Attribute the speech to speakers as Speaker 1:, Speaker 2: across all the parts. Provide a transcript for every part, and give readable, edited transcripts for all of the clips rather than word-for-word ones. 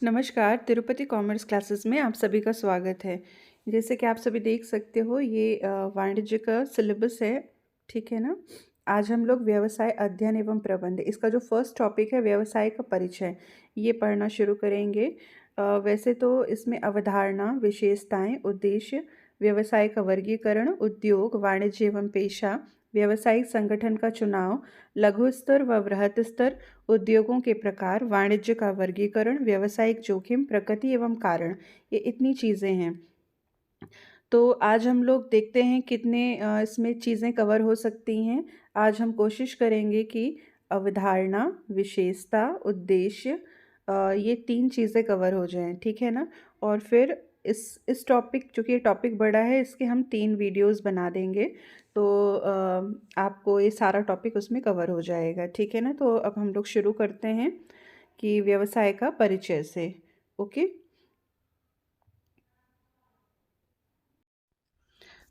Speaker 1: नमस्कार, Tirupati commerce classes में आप सभी का स्वागत है। जैसे कि आप सभी देख सकते हो ये वाणिज्य का सिलेबस है, ठीक है ना? आज हम लोग व्यवसाय अध्ययन एवं प्रबंध इसका जो फर्स्ट टॉपिक है व्यवसाय का परिचय, ये पढ़ना शुरू करेंगे। वैसे तो इसमें अवधारणा, विशेषताएं, उद्देश्य, व्यवसाय का वर्गीकरण, उद्योग, वाणिज्य एवं पेशा, व्यावसायिक संगठन का चुनाव, लघु स्तर व बृहत स्तर, उद्योगों के प्रकार, वाणिज्य का वर्गीकरण, व्यावसायिक जोखिम, प्रकृति एवं कारण, ये इतनी चीज़ें हैं। तो आज हम लोग देखते हैं कितने इसमें चीज़ें कवर हो सकती हैं। आज हम कोशिश करेंगे कि अवधारणा, विशेषता, उद्देश्य, ये 3 चीज़ें कवर हो जाएँ, ठीक है ना? और फिर इस टॉपिक, चूँकि ये टॉपिक बड़ा है, इसके हम 3 वीडियोज़ बना देंगे। तो आपको ये सारा टॉपिक उसमें कवर हो जाएगा, ठीक है ना? तो अब हम लोग शुरू करते हैं कि व्यवसाय का परिचय से। ओके?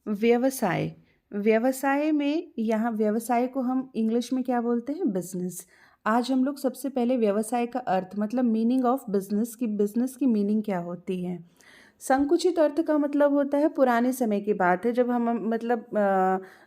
Speaker 1: व्यवसाय। व्यवसाय में यहाँ व्यवसाय को हम इंग्लिश में क्या बोलते हैं? बिज़नेस। आज हम लोग सबसे पहले व्यवसाय का अर्थ मतलब मीनिंग ऑफ बिज़नेस की मीनिंग क्या होती है? संकुचित अर्थ का मतलब होता है पुराने समय की बात है जब हम मतलब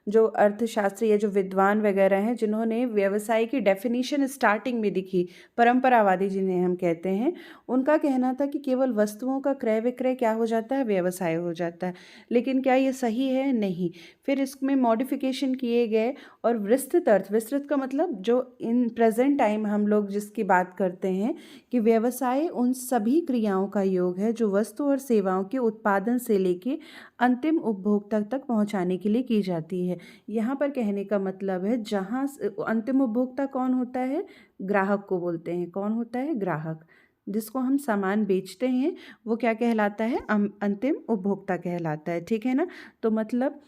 Speaker 1: जो अर्थशास्त्री या जो विद्वान वगैरह हैं जिन्होंने व्यवसाय की डेफिनेशन स्टार्टिंग में दिखी, परंपरावादी जिन्हें हम कहते हैं, उनका कहना था कि केवल वस्तुओं का क्रय विक्रय क्या हो जाता है? व्यवसाय हो जाता है। लेकिन क्या ये सही है? नहीं। फिर इसमें मॉडिफिकेशन किए गए और विस्तृत का मतलब जो इन प्रेजेंट टाइम हम लोग जिसकी बात करते हैं कि व्यवसाय उन सभी क्रियाओं का योग है जो वस्तु और सेवाओं के उत्पादन से लेके अंतिम उपभोक्ता तक पहुंचाने के लिए की जाती है। यहाँ पर कहने का मतलब है जहाँ अंतिम उपभोक्ता कौन होता है? ग्राहक को बोलते हैं। कौन होता है? ग्राहक। जिसको हम सामान बेचते हैं वो क्या कहलाता है? अंतिम उपभोक्ता कहलाता है, ठीक है ना? तो मतलब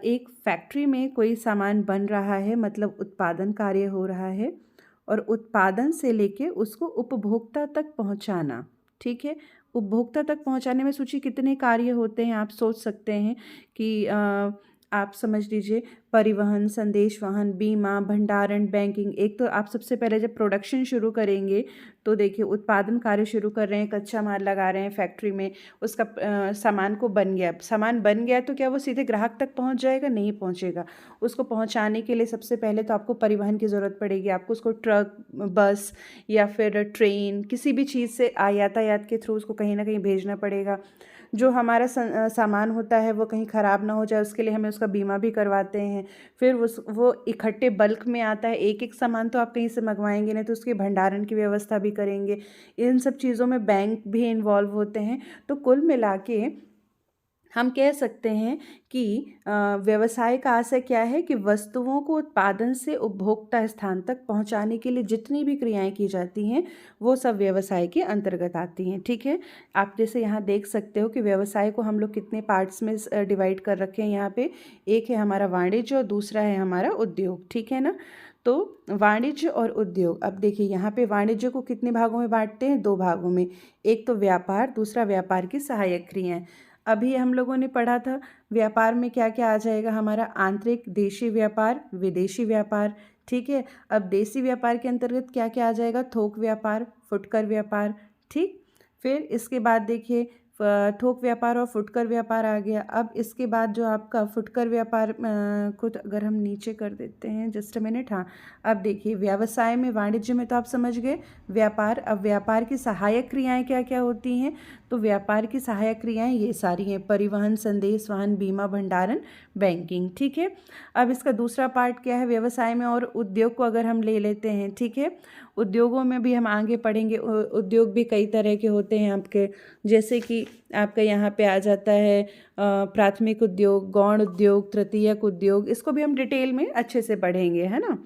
Speaker 1: एक फैक्ट्री में कोई सामान बन रहा है मतलब उत्पादन कार्य हो रहा है और उत्पादन से लेके उसको उपभोक्ता तक पहुंचाना, ठीक है? उपभोक्ता तक पहुंचाने में सोचिए कितने कार्य होते हैं। आप सोच सकते हैं कि आप समझ लीजिए परिवहन, संदेश वहन, बीमा, भंडारण, बैंकिंग। एक तो आप सबसे पहले जब प्रोडक्शन शुरू करेंगे तो देखिए उत्पादन कार्य शुरू कर रहे हैं, कच्चा माल लगा रहे हैं फैक्ट्री में, उसका सामान को बन गया, सामान बन गया तो क्या वो सीधे ग्राहक तक पहुंच जाएगा? नहीं पहुंचेगा। उसको पहुंचाने के लिए सबसे पहले तो आपको परिवहन की ज़रूरत पड़ेगी। आपको उसको ट्रक, बस या फिर ट्रेन, किसी भी चीज़ से यातायात के थ्रू उसको कहीं ना कहीं भेजना पड़ेगा। जो हमारा सामान होता है वो कहीं ख़राब ना हो जाए उसके लिए हमें उसका बीमा भी करवाते हैं। फिर वो इकट्ठे बल्क में आता है, एक एक सामान तो आप कहीं से मंगवाएंगे नहीं, तो उसके भंडारण की व्यवस्था भी करेंगे। इन सब चीज़ों में बैंक भी इन्वॉल्व होते हैं। तो कुल मिला के हम कह सकते हैं कि व्यवसाय का आशय क्या है कि वस्तुओं को उत्पादन से उपभोक्ता स्थान तक पहुंचाने के लिए जितनी भी क्रियाएं की जाती हैं वो सब व्यवसाय के अंतर्गत आती हैं, ठीक है? आप जैसे यहाँ देख सकते हो कि व्यवसाय को हम लोग कितने पार्ट्स में डिवाइड कर रखे हैं। यहाँ पे एक है हमारा वाणिज्य और दूसरा है हमारा उद्योग, ठीक है ना? तो वाणिज्य और उद्योग, अब देखिए यहाँ पे वाणिज्य को कितने भागों में बांटते हैं? 2 भागों में। एक तो व्यापार, दूसरा व्यापार की सहायक क्रियाएं। अभी हम लोगों ने पढ़ा था व्यापार में क्या क्या आ जाएगा हमारा? आंतरिक देशी व्यापार, विदेशी व्यापार, ठीक है? अब देशी व्यापार के अंतर्गत क्या क्या आ जाएगा? थोक व्यापार, फुटकर व्यापार, ठीक? फिर इसके बाद देखिए थोक व्यापार और फुटकर व्यापार आ गया। अब इसके बाद जो आपका फुटकर व्यापार को अगर हम नीचे कर देते हैं, जस्ट अ मिनट, हाँ। अब देखिए व्यवसाय में, वाणिज्य में तो आप समझ गए व्यापार। अब व्यापार की सहायक क्रियाएं क्या क्या होती हैं? तो व्यापार की सहायक क्रियाएं ये सारी हैं: परिवहन, संदेश वाहन, बीमा, भंडारण, बैंकिंग, ठीक है? अब इसका दूसरा पार्ट क्या है व्यवसाय में? और उद्योग को अगर हम ले लेते हैं, ठीक है? उद्योगों में भी हम आगे पढ़ेंगे। उद्योग भी कई तरह के होते हैं आपके, जैसे कि आपका यहाँ पे आ जाता है प्राथमिक उद्योग, गौण उद्योग, तृतीयक उद्योग। इसको भी हम डिटेल में अच्छे से पढ़ेंगे, है ना?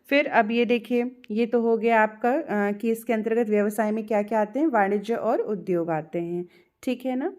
Speaker 1: फिर अब ये देखिए, ये तो हो गया आपका कि इसके अंतर्गत व्यवसाय में क्या क्या आते हैं? वाणिज्य और उद्योग आते हैं, ठीक है ना?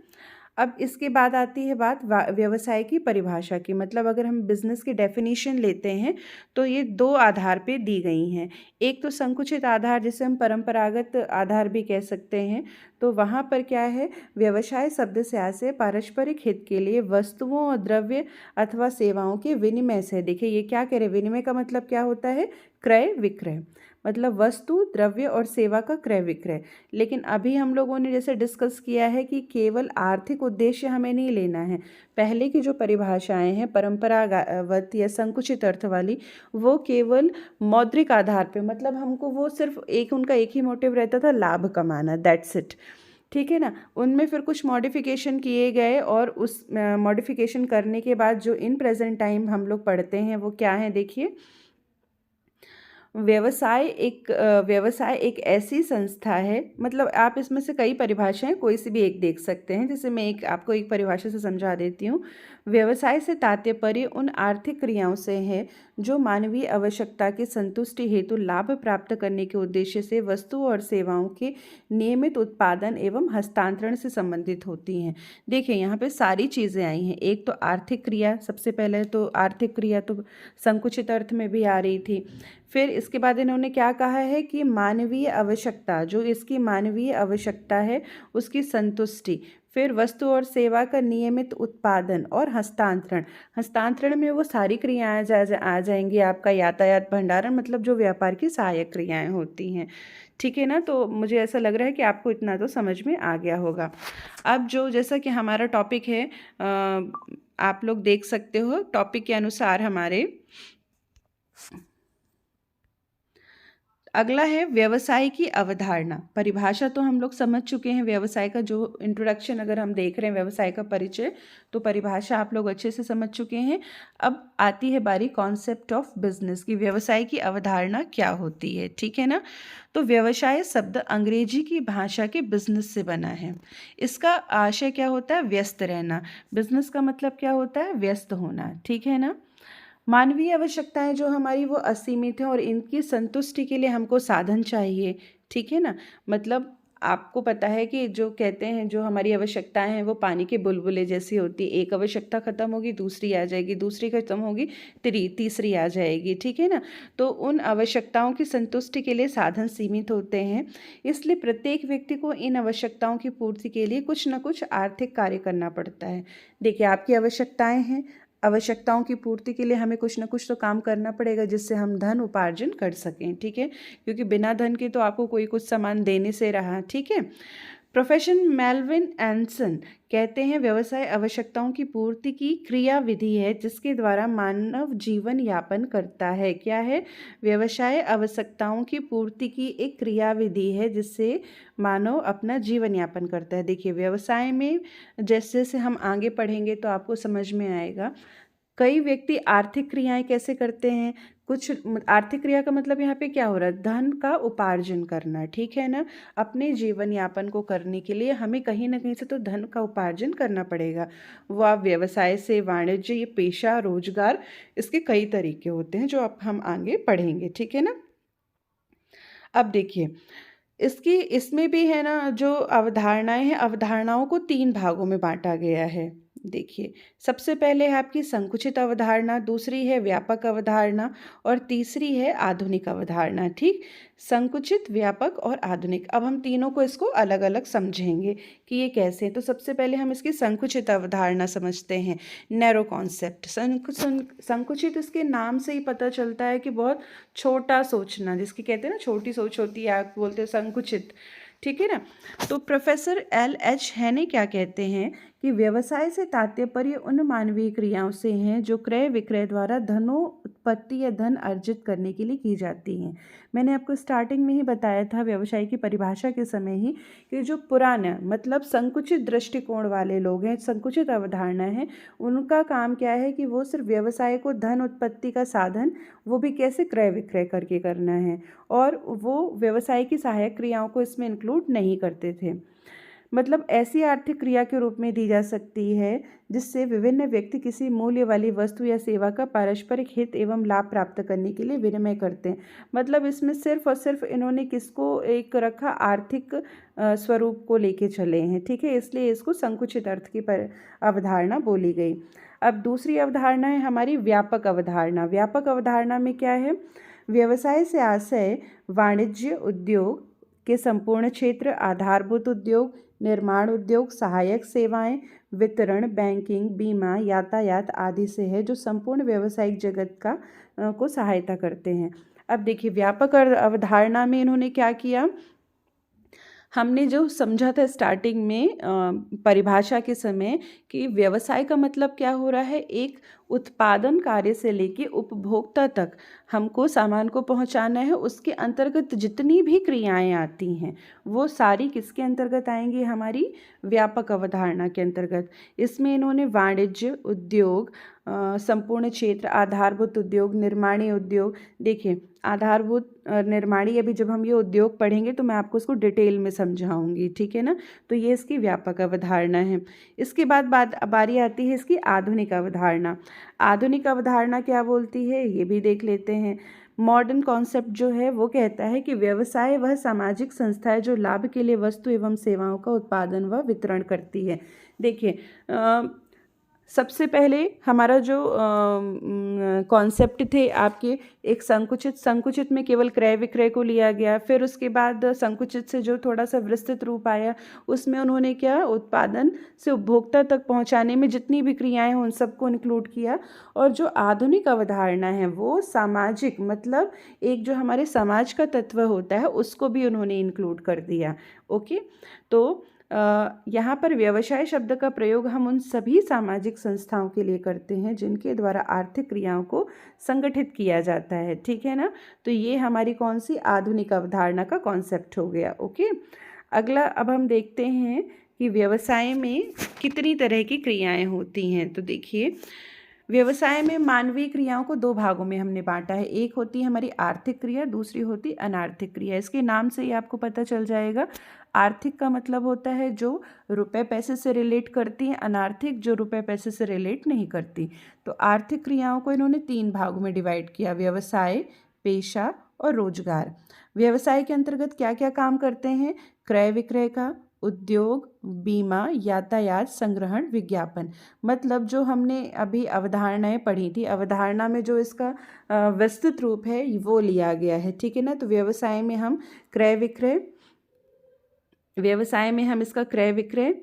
Speaker 1: अब इसके बाद आती है बात व्यवसाय की परिभाषा की। मतलब अगर हम बिजनेस की डेफिनेशन लेते हैं तो ये 2 आधार पे दी गई हैं। एक तो संकुचित आधार जिसे हम परंपरागत आधार भी कह सकते हैं। तो वहाँ पर क्या है? व्यवसाय शब्द से आशय पारस्परिक हित के लिए वस्तुओं और द्रव्य अथवा सेवाओं के विनिमय से। देखिए ये क्या कह रहे हैं? विनिमय का मतलब क्या होता है? क्रय विक्रय, मतलब वस्तु द्रव्य और सेवा का क्रय विक्रय। लेकिन अभी हम लोगों ने जैसे डिस्कस किया है कि केवल आर्थिक उद्देश्य हमें नहीं लेना है। पहले की जो परिभाषाएं हैं परंपरागत या संकुचित अर्थ वाली, वो केवल मौद्रिक आधार पे, मतलब हमको वो सिर्फ उनका एक ही मोटिव रहता था, लाभ कमाना, दैट्स इट। ठीक है ना। उनमें फिर कुछ मॉडिफिकेशन किए गए और उस मॉडिफिकेशन करने के बाद जो इन प्रेजेंट टाइम हम लोग पढ़ते हैं वो क्या है, देखिए। व्यवसाय एक ऐसी संस्था है, मतलब आप इसमें से कई परिभाषाएं कोई सी भी एक देख सकते हैं। जैसे मैं आपको एक परिभाषा से समझा देती हूँ। व्यवसाय से तात्पर्य उन आर्थिक क्रियाओं से है जो मानवीय आवश्यकता की संतुष्टि हेतु लाभ प्राप्त करने के उद्देश्य से वस्तुओं और सेवाओं के नियमित उत्पादन एवं हस्तांतरण से संबंधित होती हैं। देखिए यहाँ पे सारी चीज़ें आई हैं। एक तो आर्थिक क्रिया, सबसे पहले तो आर्थिक क्रिया तो संकुचित अर्थ में भी आ रही थी। फिर इसके बाद इन्होंने क्या कहा है कि मानवीय आवश्यकता, जो इसकी मानवीय आवश्यकता है उसकी संतुष्टि। फिर वस्तु और सेवा का नियमित उत्पादन और हस्तांतरण। हस्तांतरण में वो सारी क्रियाएं आ जाएंगी। आपका यातायात, भंडारण, मतलब जो व्यापार की सहायक क्रियाएं होती हैं। ठीक है ना। तो मुझे ऐसा लग रहा है कि आपको इतना तो समझ में आ गया होगा। अब जो जैसा कि हमारा टॉपिक है, आप लोग देख सकते हो टॉपिक के अनुसार हमारे अगला है व्यवसाय की अवधारणा। परिभाषा तो हम लोग समझ चुके हैं। व्यवसाय का जो इंट्रोडक्शन अगर हम देख रहे हैं, व्यवसाय का परिचय, तो परिभाषा आप लोग अच्छे से समझ चुके हैं। अब आती है बारी कॉन्सेप्ट ऑफ बिजनेस की, व्यवसाय की अवधारणा क्या होती है। ठीक है ना। तो व्यवसाय शब्द अंग्रेजी की भाषा के बिजनेस से बना है। इसका आशय क्या होता है, व्यस्त रहना। बिजनेस का मतलब क्या होता है, व्यस्त होना। ठीक है ना। मानवीय आवश्यकताएं जो हमारी वो असीमित हैं और इनकी संतुष्टि के लिए हमको साधन चाहिए। ठीक है ना। मतलब आपको पता है कि जो कहते हैं, जो हमारी आवश्यकताएं हैं वो पानी के बुलबुले जैसी होती है। एक आवश्यकता खत्म होगी दूसरी आ जाएगी, दूसरी खत्म होगी तीसरी आ जाएगी। ठीक है ना। तो उन आवश्यकताओं की संतुष्टि के लिए साधन सीमित होते हैं। इसलिए प्रत्येक व्यक्ति को इन आवश्यकताओं की पूर्ति के लिए कुछ न कुछ आर्थिक कार्य करना पड़ता है। देखिए आपकी आवश्यकताएं हैं, आवश्यकताओं की पूर्ति के लिए हमें कुछ ना कुछ तो काम करना पड़ेगा जिससे हम धन उपार्जन कर सकें। ठीक है। क्योंकि बिना धन के तो आपको कोई कुछ सामान दे नहीं से रहा। ठीक है। प्रोफेसर मेल्विन एंसन कहते हैं व्यवसाय आवश्यकताओं की पूर्ति की क्रिया विधि है जिसके द्वारा मानव जीवन यापन करता है। क्या है, व्यवसाय आवश्यकताओं की पूर्ति की एक क्रिया विधि है जिससे मानव अपना जीवन यापन करता है। देखिए व्यवसाय में जैसे जैसे हम आगे पढ़ेंगे तो आपको समझ में आएगा। कई व्यक्ति आर्थिक क्रियाएं कैसे करते हैं। कुछ आर्थिक क्रिया का मतलब यहाँ पे क्या हो रहा है, धन का उपार्जन करना। ठीक है ना। अपने जीवन यापन को करने के लिए हमें कहीं ना कहीं से तो धन का उपार्जन करना पड़ेगा। वो आप व्यवसाय से, वाणिज्य, ये पेशा, रोजगार, इसके कई तरीके होते हैं जो अब हम आगे पढ़ेंगे। ठीक है ना। अब देखिए इसमें भी है ना, जो अवधारणाएं हैं, अवधारणाओं को 3 भागों में बांटा गया है। देखिए सबसे पहले है आपकी संकुचित अवधारणा, दूसरी है व्यापक अवधारणा और तीसरी है आधुनिक अवधारणा। ठीक। संकुचित, व्यापक और आधुनिक। अब हम तीनों को इसको अलग अलग समझेंगे कि ये कैसे हैं। तो सबसे पहले हम इसकी संकुचित अवधारणा समझते हैं। Narrow concept. संकुचित इसके नाम से ही पता चलता है कि बहुत छोटा सोचना, जिसकी कहते हैं ना छोटी सोच होती है, आप बोलते हो संकुचित। ठीक है ना। तो प्रोफेसर LH हैने क्या कहते हैं कि व्यवसाय से तात्पर्य उन मानवीय क्रियाओं से हैं जो क्रय विक्रय द्वारा धनोत्पत्ति या धन अर्जित करने के लिए की जाती हैं। मैंने आपको स्टार्टिंग में ही बताया था व्यवसाय की परिभाषा के समय ही कि जो पुराना, मतलब संकुचित दृष्टिकोण वाले लोग हैं, संकुचित अवधारणा है, उनका काम क्या है कि वो सिर्फ व्यवसाय को धन उत्पत्ति का साधन, वो भी कैसे, क्रय विक्रय करके करना है, और वो व्यवसाय की सहायक क्रियाओं को इसमें इंक्लूड नहीं करते थे। मतलब ऐसी आर्थिक क्रिया के रूप में दी जा सकती है जिससे विभिन्न व्यक्ति किसी मूल्य वाली वस्तु या सेवा का पारस्परिक हित एवं लाभ प्राप्त करने के लिए विनिमय करते हैं। मतलब इसमें सिर्फ और सिर्फ इन्होंने किसको एक रखा, आर्थिक स्वरूप को लेके चले हैं। ठीक है। इसलिए इसको संकुचित अर्थ की अवधारणा बोली गई। अब दूसरी अवधारणा है हमारी व्यापक अवधारणा। व्यापक अवधारणा में क्या है, व्यवसाय से आशय वाणिज्य उद्योग के संपूर्ण क्षेत्र, आधारभूत उद्योग, निर्माण उद्योग, सहायक सेवाएं, वितरण, बैंकिंग, बीमा, यातायात आदि से है, जो संपूर्ण व्यावसायिक जगत का को सहायता करते हैं। अब देखिए व्यापक अवधारणा में इन्होंने क्या किया, हमने जो समझा था स्टार्टिंग में परिभाषा के समय कि व्यवसाय का मतलब क्या हो रहा है, एक उत्पादन कार्य से लेके उपभोक्ता तक हमको सामान को पहुंचाना है, उसके अंतर्गत जितनी भी क्रियाएं आती हैं वो सारी किसके अंतर्गत आएंगी, हमारी व्यापक अवधारणा के अंतर्गत। इसमें इन्होंने वाणिज्य उद्योग, संपूर्ण क्षेत्र, आधारभूत उद्योग, निर्माणी उद्योग, देखिए आधारभूत निर्माणी, अभी जब हम ये उद्योग पढ़ेंगे तो मैं आपको इसको डिटेल में समझाऊंगी, ठीक है ना। तो ये इसकी व्यापक अवधारणा है। इसके बाद बारी आती है इसकी आधुनिक अवधारणा। आधुनिक अवधारणा क्या बोलती है ये भी देख लेते हैं। मॉडर्न कॉन्सेप्ट जो है वो कहता है कि व्यवसाय वह सामाजिक संस्था है जो लाभ के लिए वस्तु एवं सेवाओं का उत्पादन व वितरण करती है। देखिए सबसे पहले हमारा जो कॉन्सेप्ट थे आपके, एक संकुचित में केवल क्रय विक्रय को लिया गया, फिर उसके बाद संकुचित से जो थोड़ा सा विस्तृत रूप आया उसमें उन्होंने क्या, उत्पादन से उपभोक्ता तक पहुंचाने में जितनी भी क्रियाएं हैं उन सबको इंक्लूड किया। और जो आधुनिक अवधारणा है वो सामाजिक, मतलब एक जो हमारे समाज का तत्व होता है उसको भी उन्होंने इंक्लूड कर दिया। ओके, तो यहाँ पर व्यवसाय शब्द का प्रयोग हम उन सभी सामाजिक संस्थाओं के लिए करते हैं जिनके द्वारा आर्थिक क्रियाओं को संगठित किया जाता है, ठीक है ना। तो ये हमारी कौन सी आधुनिक अवधारणा का कॉन्सेप्ट हो गया। ओके, अगला अब हम देखते हैं कि व्यवसाय में कितनी तरह की क्रियाएं होती हैं। तो देखिए व्यवसाय में मानवीय क्रियाओं को दो भागों में हमने बांटा है, एक होती है हमारी आर्थिक क्रिया, दूसरी होती है अनार्थिक क्रिया। इसके नाम से ही आपको पता चल जाएगा। आर्थिक का मतलब होता है जो रुपए पैसे से रिलेट करती है, अनार्थिक जो रुपए पैसे से रिलेट नहीं करती। तो आर्थिक क्रियाओं को इन्होंने तीन भागों में डिवाइड किया, व्यवसाय, पेशा और रोजगार। व्यवसाय के अंतर्गत क्या क्या काम करते हैं, क्रय विक्रय का, उद्योग, बीमा, यातायात, संग्रहण, विज्ञापन। मतलब जो हमने अभी अवधारणाएं पढ़ी थी, अवधारणा में जो इसका विस्तृत रूप है वो लिया गया है, ठीक है ना। तो व्यवसाय में हम इसका क्रय विक्रय,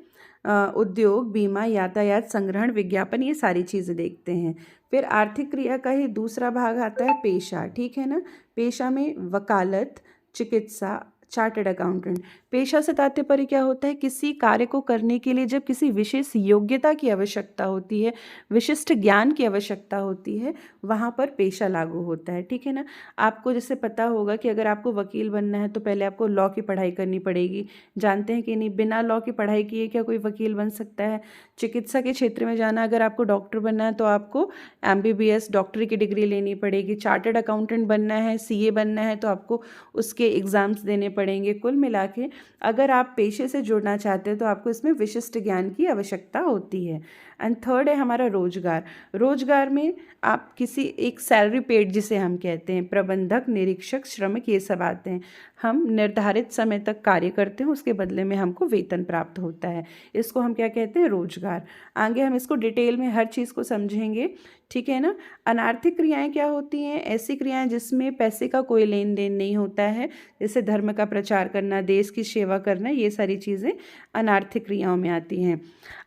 Speaker 1: उद्योग, बीमा, यातायात, संग्रहण, विज्ञापन, ये सारी चीज़ें देखते हैं। फिर आर्थिक क्रिया का ही दूसरा भाग आता है पेशा, ठीक है ना। पेशा में वकालत, चिकित्सा, चार्टर्ड अकाउंटेंट। पेशा से तात्पर्य क्या होता है, किसी कार्य को करने के लिए जब किसी विशेष योग्यता की आवश्यकता होती है, विशिष्ट ज्ञान की आवश्यकता होती है, वहाँ पर पेशा लागू होता है, ठीक है ना। आपको जैसे पता होगा कि अगर आपको वकील बनना है तो पहले आपको लॉ की पढ़ाई करनी पड़ेगी, जानते हैं कि नहीं, बिना लॉ की पढ़ाई किए क्या कोई वकील बन सकता है। चिकित्सा के क्षेत्र में जाना, अगर आपको डॉक्टर बनना है तो आपको MBBS डॉक्टरी की डिग्री लेनी पड़ेगी। चार्टर्ड अकाउंटेंट बनना है, CA बनना है तो आपको उसके एग्ज़ाम्स देने पड़ेंगे। कुल मिला के अगर आप पेशे से जुड़ना चाहते हैं तो आपको इसमें विशिष्ट ज्ञान की आवश्यकता होती है। एंड थर्ड है हमारा रोजगार। रोजगार में आप किसी एक सैलरी पेड जिसे हम कहते हैं, प्रबंधक, निरीक्षक, श्रमिक, ये सब आते हैं। हम निर्धारित समय तक कार्य करते हैं, उसके बदले में हमको वेतन प्राप्त होता है। इसको हम क्या कहते हैं, रोजगार। आगे हम इसको डिटेल में हर चीज़ को समझेंगे, ठीक है ना। अनार्थिक क्रियाएं क्या होती हैं, ऐसी क्रियाएं जिसमें पैसे का कोई लेन देन नहीं होता है, जैसे धर्म का प्रचार करना, देश की सेवा करना, ये सारी चीज़ें अनार्थिक क्रियाओं में आती हैं।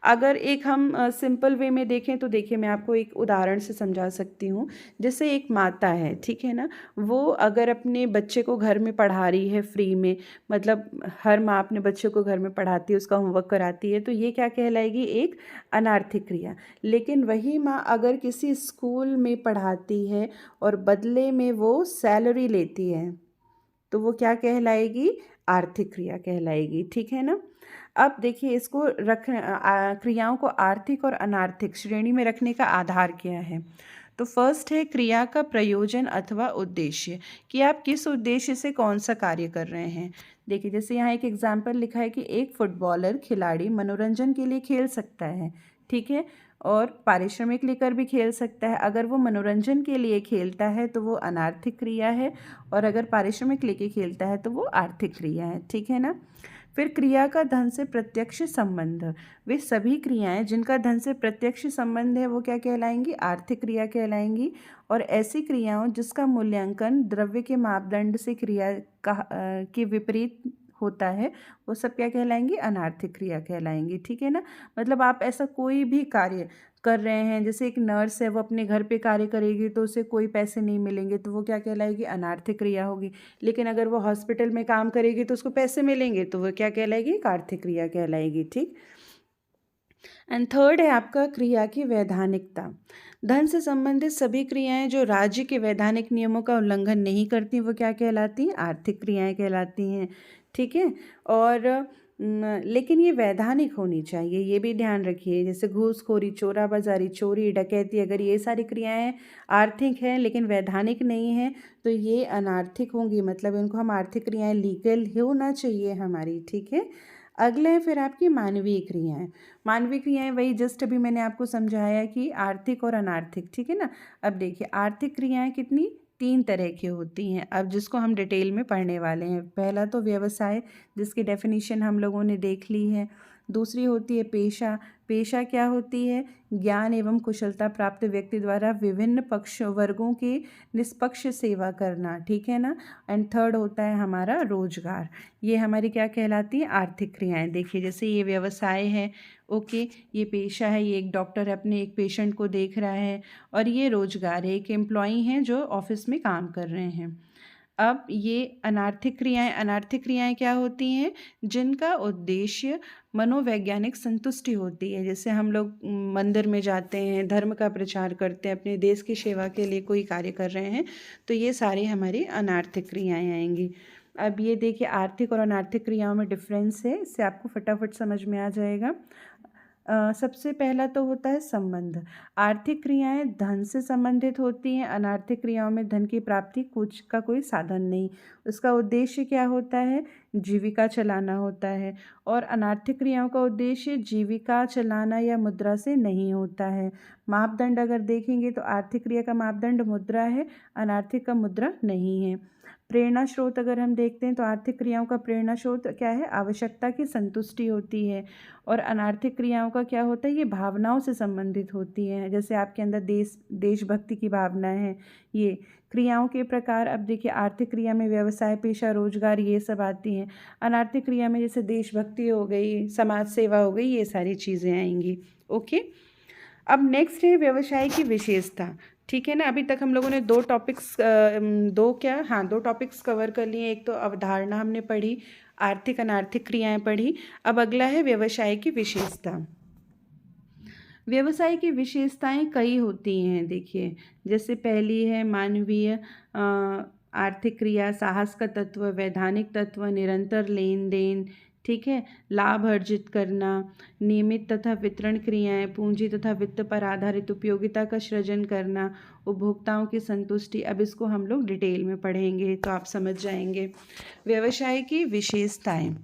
Speaker 1: अगर एक हम सिंपल वे में देखें तो देखिए मैं आपको एक उदाहरण से समझा सकती हूँ। जैसे एक माता है, ठीक है ना, वो अगर अपने बच्चे को घर में पढ़ा रही है फ्री में, मतलब हर माँ अपने बच्चे को घर में पढ़ाती है, उसका होमवर्क कराती है, तो ये क्या कहलाएगी, एक अनार्थिक क्रिया। लेकिन वही माँ अगर किसी स्कूल में पढ़ाती है और बदले में वो सैलरी लेती है तो वो क्या कहलाएगी, आर्थिक क्रिया कहलाएगी, ठीक है ना। अब देखिए इसको क्रियाओं को आर्थिक और अनार्थिक श्रेणी में रखने का आधार क्या है। तो फर्स्ट है क्रिया का प्रयोजन अथवा उद्देश्य, कि आप किस उद्देश्य से कौन सा कार्य कर रहे हैं। देखिए जैसे यहाँ एक एग्जाम्पल लिखा है कि एक फुटबॉलर खिलाड़ी मनोरंजन के लिए खेल सकता है, ठीक है, और पारिश्रमिक लेकर भी खेल सकता है। अगर वो मनोरंजन के लिए खेलता है तो वो अनार्थिक क्रिया है, और अगर पारिश्रमिक लेके खेलता है तो वो आर्थिक क्रिया है, ठीक है ना। फिर क्रिया का धन से प्रत्यक्ष संबंध, वे सभी क्रियाएं जिनका धन से प्रत्यक्ष संबंध है वो क्या कहलाएंगी, आर्थिक क्रिया कहलाएंगी। और ऐसी क्रियाओं जिसका मूल्यांकन द्रव्य के मापदंड से क्रिया का के विपरीत होता है वो सब क्या कहलाएंगी, अनार्थिक क्रिया कहलाएंगी। ठीक है ना। मतलब आप ऐसा कोई भी कार्य कर रहे हैं, जैसे एक नर्स है वो अपने घर पे कार्य करेगी तो उसे कोई पैसे नहीं मिलेंगे, तो वो क्या कहलाएगी, अनार्थिक क्रिया होगी। लेकिन अगर वो हॉस्पिटल में काम करेगी तो उसको पैसे मिलेंगे, तो वो क्या कहलाएगी, एक आर्थिक क्रिया कहलाएगी। ठीक। एंड थर्ड है आपका क्रिया की वैधानिकता। धन से संबंधित सभी क्रियाएं जो राज्य के वैधानिक नियमों का उल्लंघन नहीं करती वो क्या कहलाती हैं, आर्थिक क्रियाएं कहलाती हैं। ठीक है। और लेकिन ये वैधानिक होनी चाहिए, ये भी ध्यान रखिए। जैसे घूसखोरी, चोराबाजारी, चोरी, डकैती, अगर ये सारी क्रियाएं आर्थिक हैं लेकिन वैधानिक नहीं हैं तो ये अनार्थिक होंगी, मतलब इनको हम आर्थिक क्रियाएं, लीगल होना चाहिए हमारी। ठीक है। अगले है फिर आपकी मानवीय क्रियाएं। मानवीय क्रियाएं वही जस्ट अभी मैंने आपको समझाया कि आर्थिक और अनार्थिक। ठीक है ना। अब देखिए आर्थिक क्रियाएं कितनी, 3 तरह की होती हैं, अब जिसको हम डिटेल में पढ़ने वाले हैं। पहला तो व्यवसाय, जिसकी डेफिनेशन हम लोगों ने देख ली है। दूसरी होती है पेशा। पेशा क्या होती है, ज्ञान एवं कुशलता प्राप्त व्यक्ति द्वारा विभिन्न पक्ष वर्गों की निष्पक्ष सेवा करना। ठीक है ना। एंड थर्ड होता है हमारा रोजगार। ये हमारी क्या कहलाती है, आर्थिक क्रियाएं। देखिए जैसे ये व्यवसाय है, ओके, ये पेशा है, ये एक डॉक्टर अपने एक पेशेंट को देख रहा है, और ये रोजगार है, एक एम्प्लॉई हैं जो ऑफिस में काम कर रहे हैं। अब ये अनार्थिक क्रियाएं, अनार्थिक क्रियाएं क्या होती हैं, जिनका उद्देश्य मनोवैज्ञानिक संतुष्टि होती है। जैसे हम लोग मंदिर में जाते हैं, धर्म का प्रचार करते हैं, अपने देश की सेवा के लिए कोई कार्य कर रहे हैं, तो ये सारी हमारी अनार्थिक क्रियाएं आएंगी। अब ये देखिए आर्थिक और अनार्थिक क्रियाओं में डिफरेंस है, इससे आपको फटाफट समझ में आ जाएगा। सबसे पहला तो होता है संबंध। आर्थिक क्रियाएं धन से संबंधित होती हैं, अनार्थिक क्रियाओं में धन की प्राप्ति कुछ का कोई साधन नहीं, उसका उद्देश्य क्या होता है, जीविका चलाना होता है। और अनार्थिक क्रियाओं का उद्देश्य जीविका चलाना या मुद्रा से नहीं होता है। मापदंड अगर देखेंगे तो आर्थिक क्रिया का मापदंड मुद्रा है, अनार्थिक का मुद्रा नहीं है। प्रेरणा स्रोत अगर हम देखते हैं तो आर्थिक क्रियाओं का प्रेरणा स्रोत क्या है, आवश्यकता की संतुष्टि होती है। और अनार्थिक क्रियाओं का क्या होता है, ये भावनाओं से संबंधित होती हैं। जैसे आपके अंदर देशभक्ति की भावना है। ये क्रियाओं के प्रकार, अब देखिए आर्थिक क्रिया में व्यवसाय, पेशा, रोजगार ये सब आती हैं। अनार्थिक क्रिया में जैसे देशभक्ति हो गई, समाज सेवा हो गई, ये सारी चीज़ें आएंगी। ओके। अब नेक्स्ट है व्यवसाय की विशेषता। ठीक है ना। अभी तक हम लोगों ने दो टॉपिक्स कवर कर लिए। एक तो अवधारणा हमने पढ़ी, आर्थिक अनार्थिक क्रियाएं पढ़ी। अब अगला है व्यवसाय की विशेषता। व्यवसाय की विशेषताएं कई होती हैं। देखिए जैसे पहली है मानवीय आर्थिक क्रिया, साहस का तत्व, वैधानिक तत्व, निरंतर लेन देन, ठीक है, लाभ अर्जित करना, नियमित तथा वितरण क्रियाएं, पूंजी तथा वित्त पर आधारित उपयोगिता का सृजन करना, उपभोक्ताओं की संतुष्टि। अब इसको हम लोग डिटेल में पढ़ेंगे तो आप समझ जाएंगे। व्यवसाय की विशेषताएं।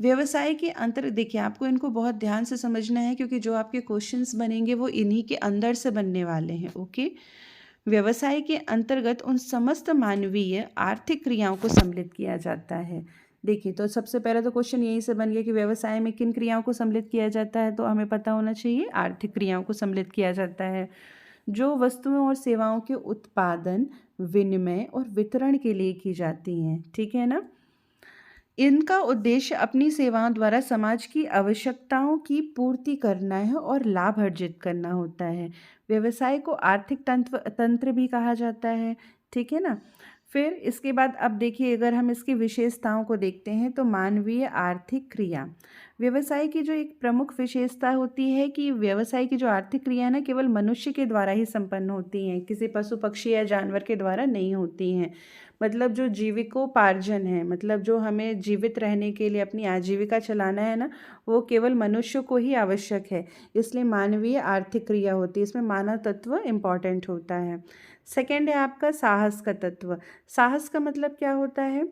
Speaker 1: व्यवसाय के अंतर, देखिए आपको इनको बहुत ध्यान से समझना है क्योंकि जो आपके क्वेश्चंस बनेंगे वो इन्हीं के अंदर से बनने वाले हैं। ओके। व्यवसाय के अंतर्गत उन समस्त मानवीय आर्थिक क्रियाओं को सम्मिलित किया जाता है। देखिए तो सबसे पहला तो क्वेश्चन यहीं से बन गया कि व्यवसाय में किन क्रियाओं को सम्मिलित किया जाता है, तो हमें पता होना चाहिए आर्थिक क्रियाओं को सम्मिलित किया जाता है, जो वस्तुओं और सेवाओं के उत्पादन, विनिमय और वितरण के लिए की जाती हैं। ठीक है ना। इनका उद्देश्य अपनी सेवाओं द्वारा समाज की आवश्यकताओं की पूर्ति करना है और लाभ अर्जित करना होता है। व्यवसाय को आर्थिक तंत्र भी कहा जाता है। ठीक है ना। फिर इसके बाद अब देखिए अगर हम इसकी विशेषताओं को देखते हैं तो मानवीय आर्थिक क्रिया। व्यवसाय की जो एक प्रमुख विशेषता होती है कि व्यवसाय की जो आर्थिक क्रिया है ना, केवल मनुष्य के द्वारा ही संपन्न होती हैं, किसी पशु पक्षी या जानवर के द्वारा नहीं होती हैं। मतलब जो जीविकोपार्जन है, मतलब जो हमें जीवित रहने के लिए अपनी आजीविका चलाना है ना, वो केवल मनुष्य को ही आवश्यक है, इसलिए मानवीय आर्थिक क्रिया होती है। इसमें मानव तत्व इम्पॉर्टेंट होता है। सेकंड है आपका साहस का तत्व। साहस का मतलब क्या होता है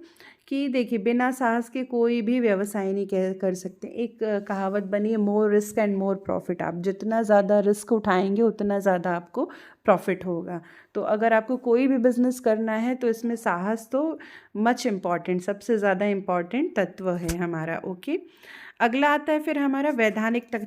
Speaker 1: कि देखिए बिना साहस के कोई भी व्यवसाय नहीं कर सकते। एक कहावत बनी है, more risk and more profit. आप जितना ज़्यादा रिस्क उठाएंगे उतना ज़्यादा आपको प्रॉफिट होगा। तो अगर आपको कोई भी बिजनेस करना है तो इसमें साहस तो मच इम्पॉर्टेंट, सबसे ज़्यादा इम्पॉर्टेंट तत्व है हमारा। ओके। अगला आता है फिर हमारा वैधानिकता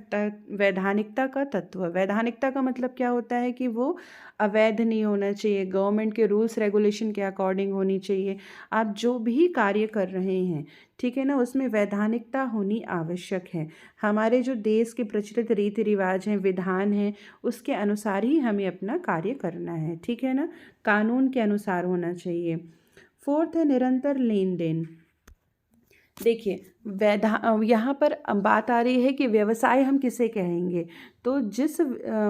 Speaker 1: का तत्व। वैधानिकता का मतलब क्या होता है कि वो अवैध नहीं होना चाहिए, गवर्नमेंट के रूल्स रेगुलेशन के अकॉर्डिंग होनी चाहिए। आप जो भी कार्य कर रहे हैं, ठीक है ना, उसमें वैधानिकता होनी आवश्यक है। हमारे जो देश के प्रचलित रीति रिवाज हैं, विधान हैं, उसके अनुसार ही हमें अपना कार्य करना है, ठीक है ना, कानून के अनुसार होना चाहिए। फोर्थ है निरंतर लेन देन। देखिए, यहाँ पर बात आ रही है कि व्यवसाय हम किसे कहेंगे। तो जिस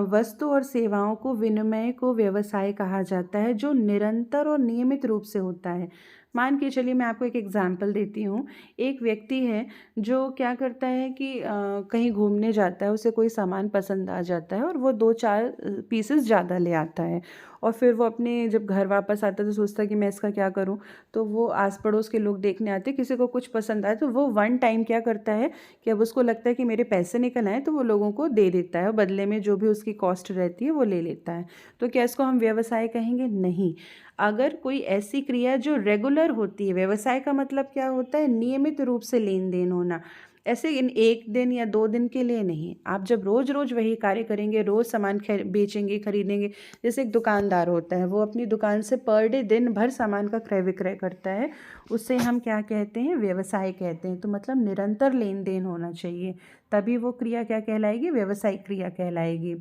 Speaker 1: वस्तु और सेवाओं को विनिमय को व्यवसाय कहा जाता है, जो निरंतर और नियमित रूप से होता है। मान के चलिए, मैं आपको एक एग्जांपल देती हूँ। एक व्यक्ति है जो क्या करता है कि कहीं घूमने जाता है, उसे कोई सामान पसंद आ जाता है और वो 2-4 पीसेस ज़्यादा ले आता है, और फिर वो अपने जब घर वापस आता है तो सोचता है कि मैं इसका क्या करूँ। तो वो आस पड़ोस के लोग देखने आते, किसी को कुछ पसंद आए तो वो वन टाइम क्या करता है कि अब उसको लगता है कि मेरे पैसे निकल आए, तो वो लोगों को दे देता है और बदले में जो भी उसकी कॉस्ट रहती है वो ले लेता है। तो क्या इसको हम व्यवसाय कहेंगे? नहीं। अगर कोई ऐसी क्रिया जो रेगुलर होती है, व्यवसाय का मतलब क्या होता है? नियमित रूप से लेन देन होना। ऐसे इन 1 दिन या 2 दिन के लिए नहीं। आप जब रोज़ रोज़ वही कार्य करेंगे, रोज़ सामान बेचेंगे, खरीदेंगे। जैसे एक दुकानदार होता है, वो अपनी दुकान से पर डे दिन भर सामान का क्रय विक्रय करता है, उससे हम क्या कहते हैं? व्यवसाय कहते हैं। तो मतलब निरंतर लेन देन होना चाहिए, तभी वो क्रिया क्या कहलाएगी? व्यवसायिक क्रिया कहलाएगी।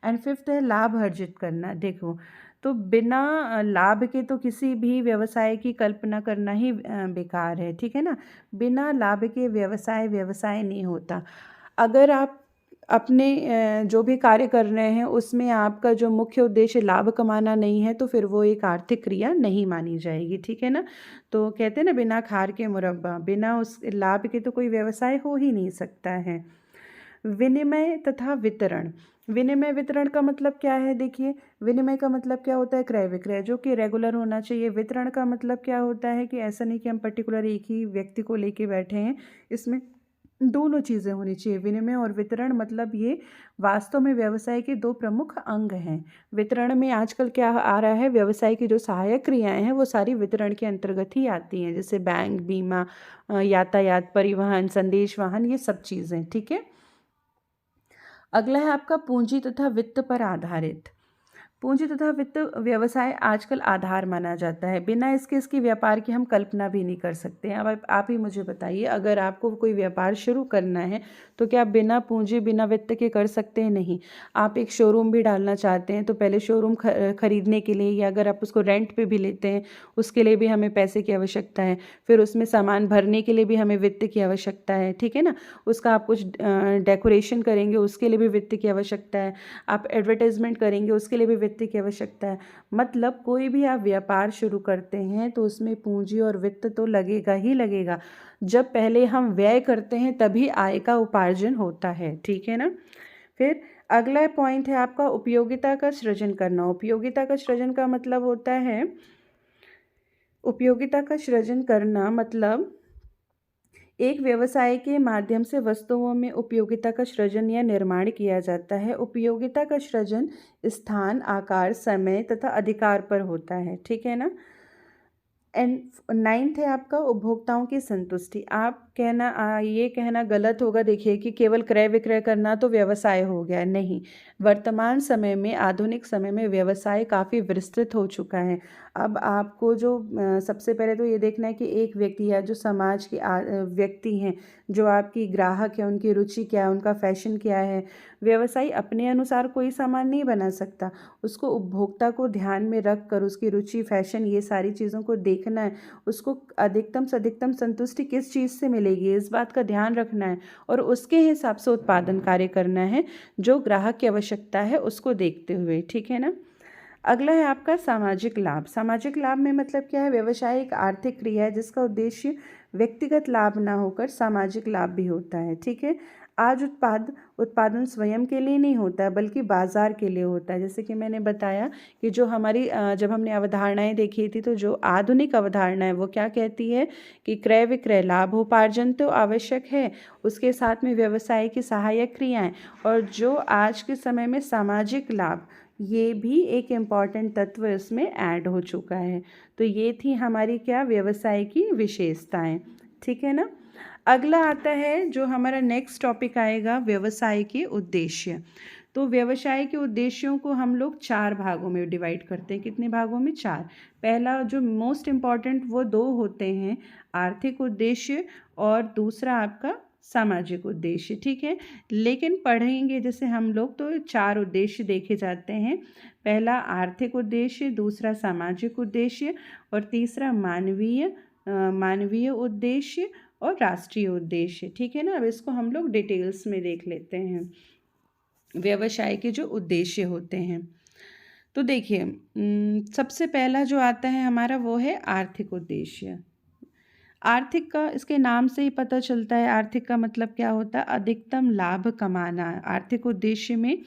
Speaker 1: एंड फिफ्थ है लाभ अर्जित करना। देखो, तो बिना लाभ के तो किसी भी व्यवसाय की कल्पना करना ही बेकार है, ठीक है ना। बिना लाभ के व्यवसाय व्यवसाय नहीं होता। अगर आप अपने जो भी कार्य कर रहे हैं उसमें आपका जो मुख्य उद्देश्य लाभ कमाना नहीं है, तो फिर वो एक आर्थिक क्रिया नहीं मानी जाएगी, ठीक है ना। तो कहते हैं ना, बिना खार के मुरब्बा, बिना उस लाभ के तो कोई व्यवसाय हो ही नहीं सकता है। विनिमय तथा वितरण। विनिमय वितरण का मतलब क्या है? देखिए, विनिमय का मतलब क्या होता है? क्रय विक्रय, जो कि रेगुलर होना चाहिए। वितरण का मतलब क्या होता है कि ऐसा नहीं कि हम पर्टिकुलर एक ही व्यक्ति को लेके बैठे हैं, इसमें दोनों चीज़ें होनी चाहिए। विनिमय और वितरण मतलब ये वास्तव में व्यवसाय के दो प्रमुख अंग हैं। वितरण में आजकल क्या आ रहा है? व्यवसाय की जो सहायक क्रियाएं हैं वो सारी वितरण के अंतर्गत ही आती हैं, जैसे बैंक, बीमा, यातायात, परिवहन, संदेश वाहन, ये सब चीज़ें, ठीक है। अगला है आपका पूंजी तथा वित्त पर आधारित। पूंजी तथा वित्त व्यवसाय आजकल आधार माना जाता है। बिना इसके व्यापार की हम कल्पना भी नहीं कर सकते हैं। अब आप ही मुझे बताइए, अगर आपको कोई व्यापार शुरू करना है तो क्या आप बिना पूंजी बिना वित्त के कर सकते हैं? नहीं। आप एक शोरूम भी डालना चाहते हैं तो पहले शोरूम खरीदने के लिए, या अगर आप उसको रेंट पे भी लेते हैं उसके लिए भी हमें पैसे की आवश्यकता है। फिर उसमें सामान भरने के लिए भी हमें वित्त की आवश्यकता है, ठीक है ना। उसका आप कुछ डेकोरेशन करेंगे उसके लिए भी वित्त की आवश्यकता है। आप एडवर्टाइजमेंट करेंगे उसके लिए भी वित्त की आवश्यकता है। मतलब कोई भी आप व्यापार शुरू करते हैं तो उसमें पूंजी और वित्त तो लगेगा ही लगेगा। जब पहले हम व्यय करते हैं तभी आय का उपार्जन होता है, ठीक है ना। फिर अगला पॉइंट है आपका उपयोगिता का सृजन करना। उपयोगिता का सृजन का मतलब होता है, उपयोगिता का सृजन करना मतलब एक व्यवसाय के माध्यम से वस्तुओं में उपयोगिता का सृजन या निर्माण किया जाता है। उपयोगिता का सृजन स्थान, आकार, समय तथा अधिकार पर होता है, ठीक है ना। एंड नाइन्थ है आपका उपभोक्ताओं की संतुष्टि। आप कहना ये कहना गलत होगा, देखिए, कि केवल क्रय विक्रय करना तो व्यवसाय हो गया। नहीं, वर्तमान समय में, आधुनिक समय में व्यवसाय काफ़ी विस्तृत हो चुका है। अब आपको जो सबसे पहले तो ये देखना है कि एक व्यक्ति या जो समाज के व्यक्ति हैं, जो आपकी ग्राहक है, उनकी रुचि क्या है, उनका फैशन क्या है। व्यवसायी अपने अनुसार कोई सामान नहीं बना सकता, उसको उपभोक्ता को ध्यान में रख कर उसकी रुचि, फैशन, ये सारी चीज़ों को देखना है। उसको अधिकतम से अधिकतम संतुष्टि किस चीज़ से मिलेगी, इस बात का ध्यान रखना है और उसके हिसाब से उत्पादन कार्य करना है, जो ग्राहक की आवश्यकता है उसको देखते हुए, ठीक है ना। अगला है आपका सामाजिक लाभ। सामाजिक लाभ में मतलब क्या है? व्यवसाय एक आर्थिक क्रिया है जिसका उद्देश्य व्यक्तिगत लाभ ना होकर सामाजिक लाभ भी होता है, ठीक है। आज उत्पादन स्वयं के लिए नहीं होता है बल्कि बाजार के लिए होता है। जैसे कि मैंने बताया कि जो हमारी जब हमने अवधारणाएं देखी थी, तो जो आधुनिक अवधारणा है वो क्या कहती है कि क्रय विक्रय लाभोपार्जन तो आवश्यक है, उसके साथ में व्यवसाय की सहायक क्रियाएं और जो आज के समय में सामाजिक लाभ, ये भी एक इम्पॉर्टेंट तत्व इसमें ऐड हो चुका है। तो ये थी हमारी क्या व्यवसाय की विशेषताएं, ठीक है ना। अगला आता है जो हमारा नेक्स्ट टॉपिक आएगा, व्यवसाय के उद्देश्य। तो व्यवसाय के उद्देश्यों को हम लोग 4 भागों में डिवाइड करते हैं। कितने भागों में? 4। पहला जो मोस्ट इम्पॉर्टेंट वो 2 होते हैं, आर्थिक उद्देश्य और दूसरा आपका सामाजिक उद्देश्य, ठीक है। लेकिन पढ़ेंगे जैसे हम लोग तो 4 उद्देश्य देखे जाते हैं। पहला आर्थिक उद्देश्य, दूसरा सामाजिक उद्देश्य और तीसरा मानवीय उद्देश्य और राष्ट्रीय उद्देश्य, ठीक है ना। अब इसको हम लोग डिटेल्स में देख लेते हैं, व्यवसाय के जो उद्देश्य होते हैं। तो देखिए, सबसे पहला जो आता है हमारा वो है आर्थिक उद्देश्य। आर्थिक का इसके नाम से ही पता चलता है, आर्थिक का मतलब क्या होता है? अधिकतम लाभ कमाना। आर्थिक उद्देश्य में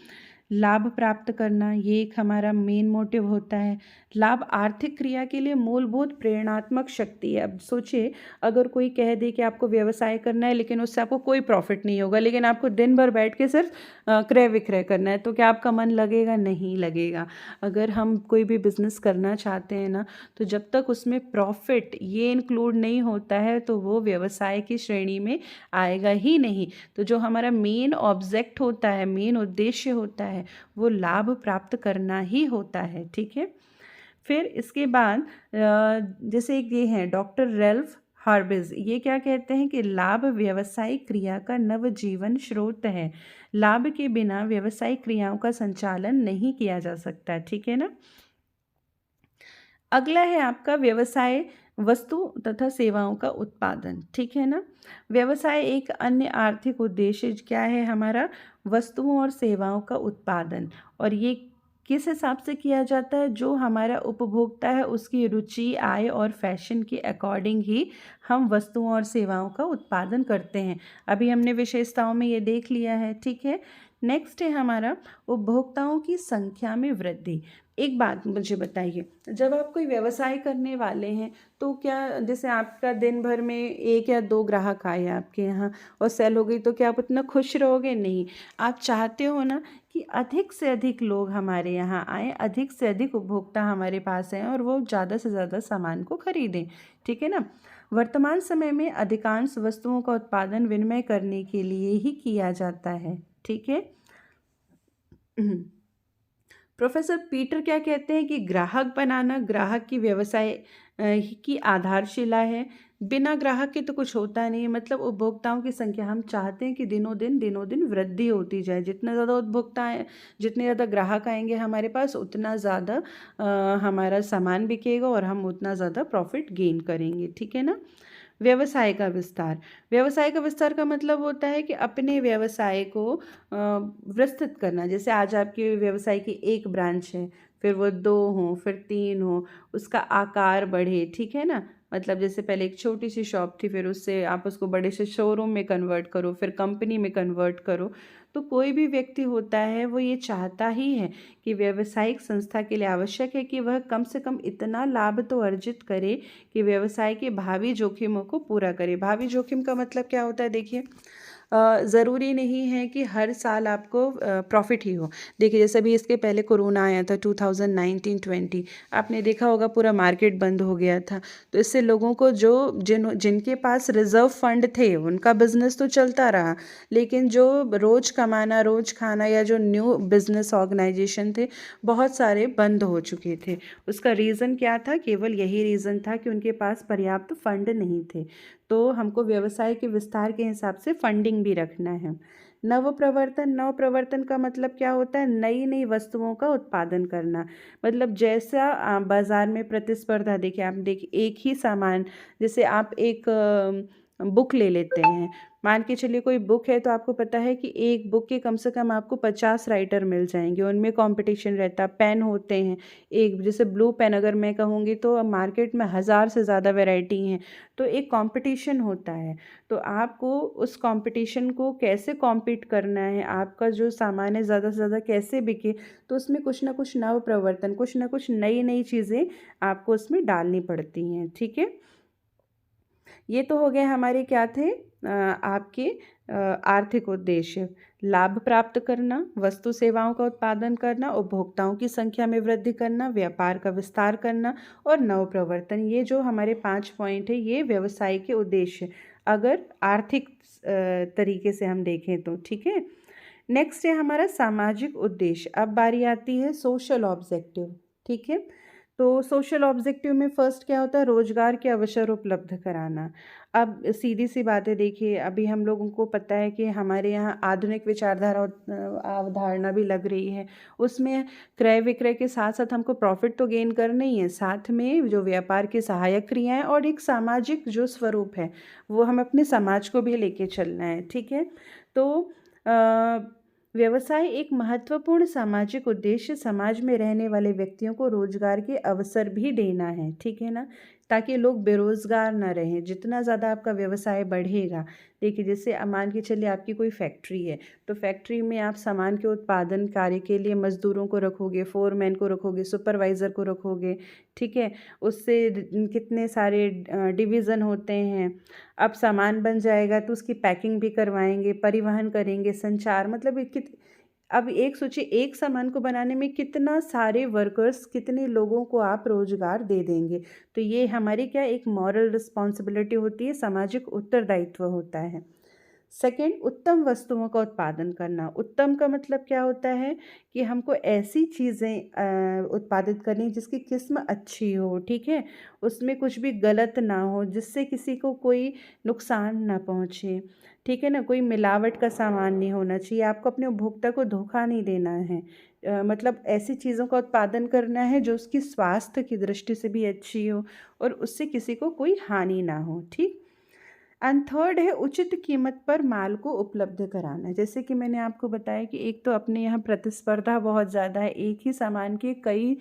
Speaker 1: लाभ प्राप्त करना, ये एक हमारा मेन मोटिव होता है। लाभ आर्थिक क्रिया के लिए मूलभूत प्रेरणात्मक शक्ति है। अब सोचिए, अगर कोई कह दे कि आपको व्यवसाय करना है लेकिन उससे आपको कोई प्रॉफिट नहीं होगा, लेकिन आपको दिन भर बैठ के सिर्फ क्रय विक्रय करना है, तो क्या आपका मन लगेगा? नहीं लगेगा। अगर हम कोई भी बिजनेस करना चाहते हैं ना, तो जब तक उसमें प्रॉफिट ये इंक्लूड नहीं होता है तो वो व्यवसाय की श्रेणी में आएगा ही नहीं। तो जो हमारा मेन ऑब्जेक्ट होता है, मेन उद्देश्य होता है, वो लाभ प्राप्त करना ही होता है, ठीक है। फिर इसके बाद जैसे एक ये है डॉक्टर रेल्फ हार्बिज, ये क्या कहते हैं कि लाभ व्यावसायिक क्रिया का नवजीवन स्रोत है। लाभ के बिना व्यावसायिक क्रियाओं का संचालन नहीं किया जा सकता, ठीक है ना। अगला है आपका व्यवसाय वस्तु तथा सेवाओं का उत्पादन, ठीक है ना। व्यवसाय एक अन्य आर्थिक उद्देश्य क्या है हमारा? वस्तुओं और सेवाओं का उत्पादन। और ये किस हिसाब से किया जाता है? जो हमारा उपभोक्ता है उसकी रुचि, आय और फैशन के अकॉर्डिंग ही हम वस्तुओं और सेवाओं का उत्पादन करते हैं। अभी हमने विशेषताओं में ये देख लिया है, ठीक है। नेक्स्ट है हमारा उपभोक्ताओं की संख्या में वृद्धि। एक बात मुझे बताइए, जब आप कोई व्यवसाय करने वाले हैं तो क्या जैसे आपका दिन भर में 1 या 2 ग्राहक आए आपके यहाँ और सेल हो गई, तो क्या आप उतना खुश रहोगे? नहीं। आप चाहते हो ना कि अधिक से अधिक लोग हमारे यहाँ आएँ, अधिक से अधिक उपभोक्ता हमारे पास आएँ और वो ज़्यादा से ज़्यादा सामान को खरीदें, ठीक है ना। वर्तमान समय में अधिकांश वस्तुओं का उत्पादन विनिमय करने के लिए ही किया जाता है, ठीक है। प्रोफेसर पीटर क्या कहते हैं कि ग्राहक बनाना ग्राहक की व्यवसाय की आधारशिला है। बिना ग्राहक के तो कुछ होता नहीं है। मतलब उपभोक्ताओं की संख्या हम चाहते हैं कि दिनों दिन वृद्धि होती जाए। जितना ज़्यादा उपभोक्ता आए, जितने ज़्यादा ग्राहक आएंगे हमारे पास, उतना ज़्यादा हमारा सामान बिकेगा और हम उतना ज़्यादा प्रॉफिट गेन करेंगे, ठीक है ना। व्यवसाय का विस्तार का मतलब होता है कि अपने व्यवसाय को विस्तृत करना। जैसे आज आपके व्यवसाय की 1 ब्रांच है, फिर वो 2 हों, फिर 3 हों, उसका आकार बढ़े, ठीक है ना। मतलब जैसे पहले एक छोटी सी शॉप थी, फिर उससे आप उसको बड़े से शोरूम में कन्वर्ट करो, फिर कंपनी में कन्वर्ट करो। तो कोई भी व्यक्ति होता है वो ये चाहता ही है कि व्यावसायिक संस्था के लिए आवश्यक है कि वह कम से कम इतना लाभ तो अर्जित करे कि व्यवसाय के भावी जोखिमों को पूरा करे। भावी जोखिम का मतलब क्या होता है? देखिए, ज़रूरी नहीं है कि हर साल आपको प्रॉफिट ही हो। देखिए, जैसे अभी इसके पहले कोरोना आया था 2019-20, आपने देखा होगा पूरा मार्केट बंद हो गया था। तो इससे लोगों को जिनके पास रिज़र्व फंड थे उनका बिज़नेस तो चलता रहा, लेकिन जो रोज़ कमाना रोज़ खाना या जो न्यू बिज़नेस ऑर्गेनाइजेशन थे, बहुत सारे बंद हो चुके थे। उसका रीज़न क्या था? केवल यही रीज़न था कि उनके पास पर्याप्त फंड नहीं थे। तो हमको व्यवसाय के विस्तार के हिसाब से फंडिंग भी रखना है। नवप्रवर्तन का मतलब क्या होता है? नई नई वस्तुओं का उत्पादन करना। मतलब जैसा बाज़ार में प्रतिस्पर्धा, देखिए आप देखिए एक ही सामान, जैसे आप एक बुक ले लेते हैं, मान के चलिए कोई बुक है, तो आपको पता है कि एक बुक के कम से कम आपको 50 राइटर मिल जाएंगे, उनमें कंपटीशन रहता है। पेन होते हैं, एक जैसे ब्लू पेन अगर मैं कहूँगी तो मार्केट में 1000 से ज़्यादा वैरायटी हैं, तो एक कंपटीशन होता है। तो आपको उस कंपटीशन को कैसे कॉम्पीट करना है, आपका जो सामान है ज़्यादा से ज़्यादा कैसे बिके, तो उसमें कुछ ना कुछ नव प्रवर्तन, कुछ ना कुछ नई नई चीज़ें आपको उसमें डालनी पड़ती हैं, ठीक है। ये तो हो गए हमारे क्या थे आपके आर्थिक उद्देश्य। लाभ प्राप्त करना, वस्तु सेवाओं का उत्पादन करना, उपभोक्ताओं की संख्या में वृद्धि करना, व्यापार का विस्तार करना और नव प्रवर्तन। ये जो हमारे 5 पॉइंट है, ये व्यवसाय के उद्देश्य। अगर आर्थिक तरीके से हम देखें तो। ठीक है, नेक्स्ट है हमारा सामाजिक उद्देश्य। अब बारी आती है सोशल ऑब्जेक्टिव। ठीक है, तो सोशल ऑब्जेक्टिव में फर्स्ट क्या होता है, रोजगार के अवसर उपलब्ध कराना। अब सीधी सी बात है, देखिए अभी हम लोगों को पता है कि हमारे यहाँ आधुनिक विचारधारा अवधारणा भी लग रही है, उसमें क्रय विक्रय के साथ साथ हमको प्रॉफिट तो गेन करना ही है, साथ में जो व्यापार की सहायक क्रियाएं और एक सामाजिक जो स्वरूप है वो हम अपने समाज को भी लेके चलना है। ठीक है, तो व्यवसाय एक महत्वपूर्ण सामाजिक उद्देश्य समाज में रहने वाले व्यक्तियों को रोजगार के अवसर भी देना है। ठीक है ना, ताकि लोग बेरोजगार ना रहें। जितना ज़्यादा आपका व्यवसाय बढ़ेगा, देखिए जैसे मान के चलिए आपकी कोई फैक्ट्री है, तो फैक्ट्री में आप सामान के उत्पादन कार्य के लिए मजदूरों को रखोगे, फोरमैन को रखोगे, सुपरवाइज़र को रखोगे। ठीक है, उससे कितने सारे डिवीज़न होते हैं। अब सामान बन जाएगा तो उसकी पैकिंग भी करवाएंगे, परिवहन करेंगे, संचार, मतलब अब एक सोचिए, एक सामान को बनाने में कितना सारे वर्कर्स, कितने लोगों को आप रोजगार दे देंगे। तो ये हमारी क्या एक मॉरल रिस्पॉन्सिबिलिटी होती है, सामाजिक उत्तरदायित्व होता है। सेकंड, उत्तम वस्तुओं का उत्पादन करना। उत्तम का मतलब क्या होता है कि हमको ऐसी चीज़ें उत्पादित करनी जिसकी किस्म अच्छी हो। ठीक है, उसमें कुछ भी गलत ना हो, जिससे किसी को कोई नुकसान ना पहुँचे। ठीक है ना, कोई मिलावट का सामान नहीं होना चाहिए, आपको अपने उपभोक्ता को धोखा नहीं देना है। मतलब ऐसी चीज़ों का उत्पादन करना है जो उसकी स्वास्थ्य की दृष्टि से भी अच्छी हो और उससे किसी को कोई हानि ना हो। ठीक, एंड थर्ड है उचित कीमत पर माल को उपलब्ध कराना। जैसे कि मैंने आपको बताया कि एक तो अपने यहाँ प्रतिस्पर्धा बहुत ज़्यादा है, एक ही सामान के कई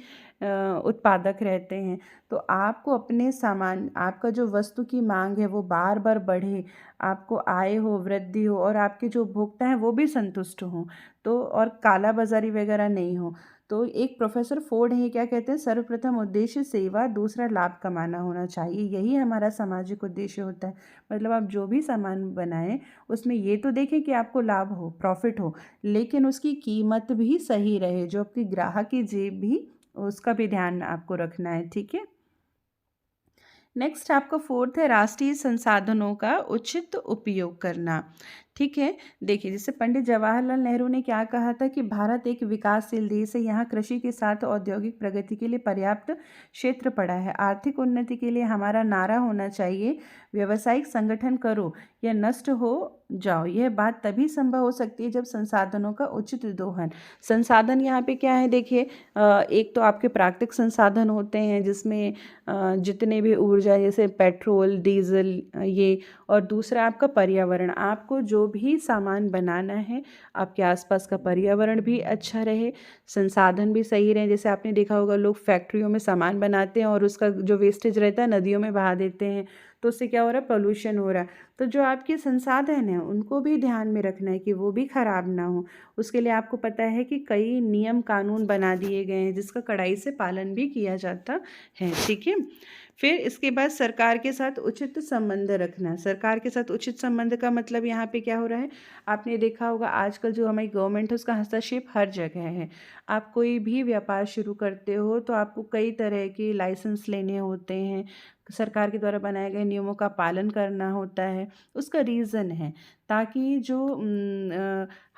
Speaker 1: उत्पादक रहते हैं, तो आपको अपने सामान, आपका जो वस्तु की मांग है वो बार बार बढ़े, आपको आय हो, वृद्धि हो और आपके जो उपभोक्ता हैं वो भी संतुष्ट हों, तो और काला बाजारी वगैरह नहीं हो। तो एक प्रोफेसर फोर्ड है, क्या कहते हैं, सर्वप्रथम उद्देश्य सेवा, दूसरा लाभ कमाना होना चाहिए। यही हमारा सामाजिक उद्देश्य होता है। मतलब आप जो भी सामान बनाएं उसमें ये तो देखें कि आपको लाभ हो, प्रॉफिट हो, लेकिन उसकी कीमत भी सही रहे, जो आपकी ग्राहक की जेब भी, उसका भी ध्यान आपको रखना है। ठीक है, नेक्स्ट आपका फोर्थ है राष्ट्रीय संसाधनों का उचित उपयोग करना। ठीक है, देखिए जैसे पंडित जवाहरलाल नेहरू ने क्या कहा था कि भारत एक विकासशील देश है, यहाँ कृषि के साथ औद्योगिक प्रगति के लिए पर्याप्त क्षेत्र पड़ा है। आर्थिक उन्नति के लिए हमारा नारा होना चाहिए, व्यावसायिक संगठन करो या नष्ट हो जाओ। यह बात तभी संभव हो सकती है जब संसाधनों का उचित दोहन। संसाधन यहाँ पे क्या है, देखिए एक तो आपके प्राकृतिक संसाधन होते हैं जिसमें जितने भी ऊर्जा, जैसे पेट्रोल, डीजल, ये, और दूसरा आपका पर्यावरण। आपको जो भी सामान बनाना है, आपके आसपास का पर्यावरण भी अच्छा रहे, संसाधन भी सही रहे। जैसे आपने देखा होगा, लोग फैक्ट्रियों में सामान बनाते हैं और उसका जो वेस्टेज रहता है नदियों में बहा देते हैं, तो उससे क्या हो रहा है, पोल्यूशन हो रहा है। तो जो आपके संसाधन हैं उनको भी ध्यान में रखना है कि वो भी खराब ना हो। उसके लिए आपको पता है कि कई नियम कानून बना दिए गए हैं जिसका कड़ाई से पालन भी किया जाता है। ठीक है, फिर इसके बाद सरकार के साथ उचित संबंध रखना। सरकार के साथ उचित संबंध का मतलब यहाँ पे क्या हो रहा है, आपने देखा होगा आजकल जो हमारी गवर्नमेंट है उसका हस्तक्षेप हर जगह है। आप कोई भी व्यापार शुरू करते हो तो आपको कई तरह के लाइसेंस लेने होते हैं, सरकार के द्वारा बनाए गए नियमों का पालन करना होता है। उसका रीज़न है ताकि जो